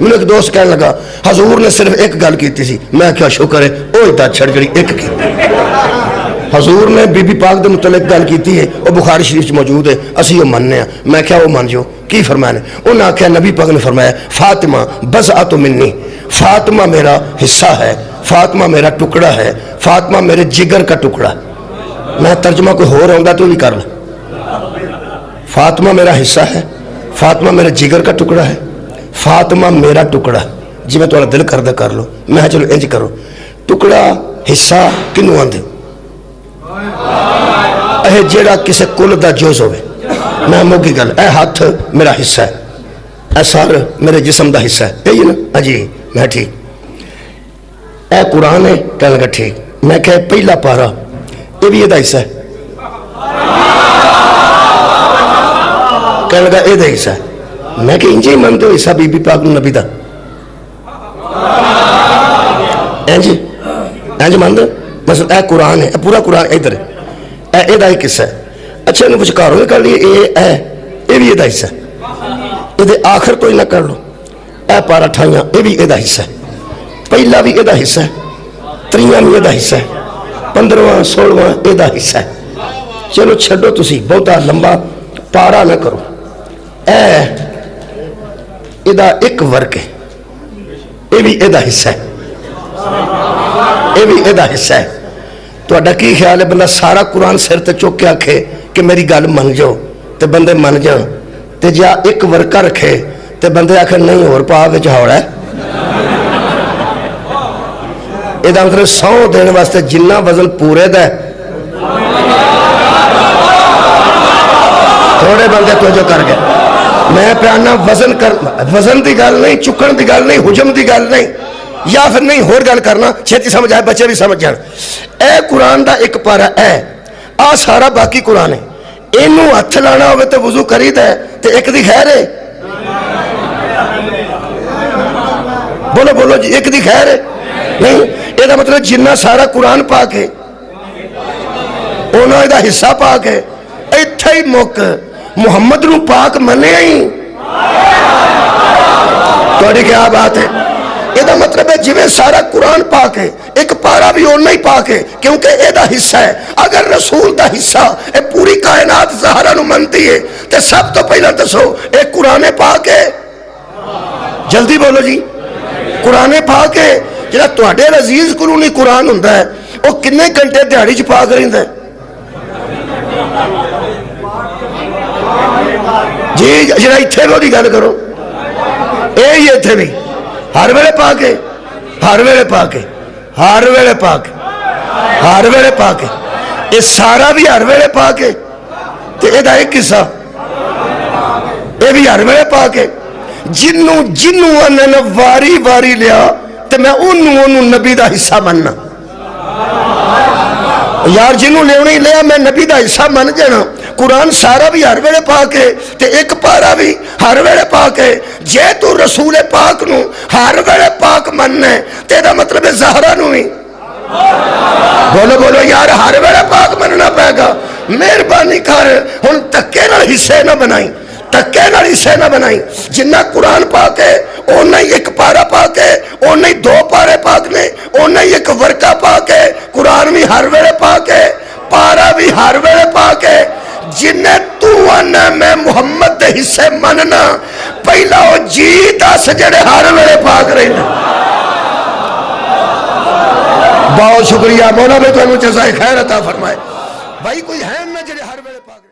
मैंने एक दोस्त कह लगा हजूर ने सिर्फ एक गल की थी, मैं क्या शुक्र है वो इतना छड़ जी एक की। हजूर ने बीबी पाक के मुतलक गल की है, वह बुखारी शरीफ मौजूद है, असी वो मनने। मैं क्या वो मन जो की फरमाया ने? उन्हें आख्या नबी पाक ने फरमाया फातिमा बस आ तो मिन्नी, फातिमा मेरा हिस्सा है, फातिमा मेरा टुकड़ा है, फातिमा मेरे जिगर का टुकड़ा। मैं तर्जमा कोई होर आऊंगा तो भी कर ला। फातिमा मेरा हिस्सा है, फातिमा मेरे जिगर का टुकड़ा है, फातिमा मेरा टुकड़ा। जिवें तुहाडा दिल करदा कर लो। मैं चलो इंज करो, टुकड़ा हिस्सा किनू आंदे? यह जेड़ा किसी कुल का जुज होवे। मैं मोगी गल, ए हाथ मेरा हिस्सा है, ए सर मेरे जिस्म का हिस्सा है, यही ना? हाँ जी, मैं ठीक। ए कुरान है? कह लगा ठीक। मैं क्या पहला पारा ये भी एदा हिस्सा है? कह लगा एदा हिस्सा है। मैं क्या इंज ही मनते हो हिस्सा बीबी पाक नबी का? इंज इंज मनते? बस ए कुरान है, पूरा कुरान इधर एदा एक हिस्सा है। अच्छा इन विचकारों कर लिए ये भी एदा हिस्सा है। ये आखिर तो ही ना कर लो, ए पारा अठाइयां ये भी एदा हिस्सा है, पहला भी एदा हिस्सा है, त्रीया भी एदा हिस्सा है, 15वां 16वां एदा हिस्सा है। चलो छड्डो, तुसी बहुता लंबा पारा ना करो। एदा एक वर्क है, ये भी एदा हिस्सा है, ये भी एदा हिस्सा है। तुहाडा की ख्याल है? बंदा सारा कुरान सिर ते चुक के आखे कि मेरी गल मन जाओ तो बंदे मन जान, ते जा एक वर्का रखे तो बंदे आखे नहीं होर पा विच हौला है। इहदा मतलब 100 देने वास्ते जिन्ना वजन पूरे दा थोड़े बंदे तवज्जो कर गए। मैं प्याना वजन कर, वजन की गल नहीं, चुकन की गल नहीं, हुजम की गल नहीं, या फिर नहीं होर गल करना, छेती समझ आए, बच्चे भी समझ जान। ए कुरान का एक पारा है, आ सारा बाकी कुरान है। इनू हथ लाना हो तो वजू करीदा है, तो एक दी खैर है? बोलो बोलो जी, एक दी खैर है? नहीं। ਇਹਦਾ मतलब जिन्ना सारा कुरान पाक है उन्होंने हिस्सा पाक है। इत्थे ही मुक मुहम्मद नूं पाक मन्निया ही। तुहाडी क्या बात है? ਇਹਦਾ मतलब है जिवें सारा कुरान पाक है, एक पारा भी उन्ना ही पाक है क्योंकि ਇਹਦਾ हिस्सा है। अगर रसूल का हिस्सा ये पूरी कायनात ज़हरा नूं मनती है तो सब तो पहला दसो ये कुरान पाक है? जल्दी बोलो जी, कुरान पाक है। जिहड़ा तुहाडे अजीज कुरानी कुरान हुंदा है वो किन्ने घंटे दिहाड़ी च पाक रहिंदा है जी? जिहड़ा इत्थे भी गल करो, यही इत्थे भी हर वेले पाक है, हर वेले पाक है, हर वेले पाक है, हर वेले पाक है। ये सारा भी हर वेले पाक है, तो इहदा एक हिस्सा ये भी हर वेले पाक है। जिन्नू जिन्नू उन्होंने वारी वारी लिया तो मैं उन्होंने नबी का हिस्सा मनना। यार जिन्हों लिया ही लिया मैं नबी का हिस्सा मन जाना। कुरान सारा भी हर वेले पाक है, तो एक पारा भी हर वेले पाक है। जे तू रसूल पाक नू हर वेले पाक मनना है तो यह मतलब है ज़हरा नू भी बोलो बोलो यार हर वेले पाक मनना पेगा। मेहरबानी कर हुण धक्के नाल हिस्से ना बनाई, धक्के नाल हिस्से ना बनाई। जिन्ना कुरान पाक है उन्ना ही एक पारा पाक है, उन्ना ही 2 पारे पाक ने, उन्ना ही एक वर्का पाक है। कुरान भी हर वेले पाक है, पारा भी हर वेले पाक है। जिन्ने तू आना मैं मुहम्मद के हिस्से मनना, पहला वो जी दस जेड़े हर वेले पाक रहिंदे। बहुत शुक्रिया, मौला भी तुहानू जज़ाए खैर अता फरमाए। भाई कोई है ना जेड़े हर वेले पाक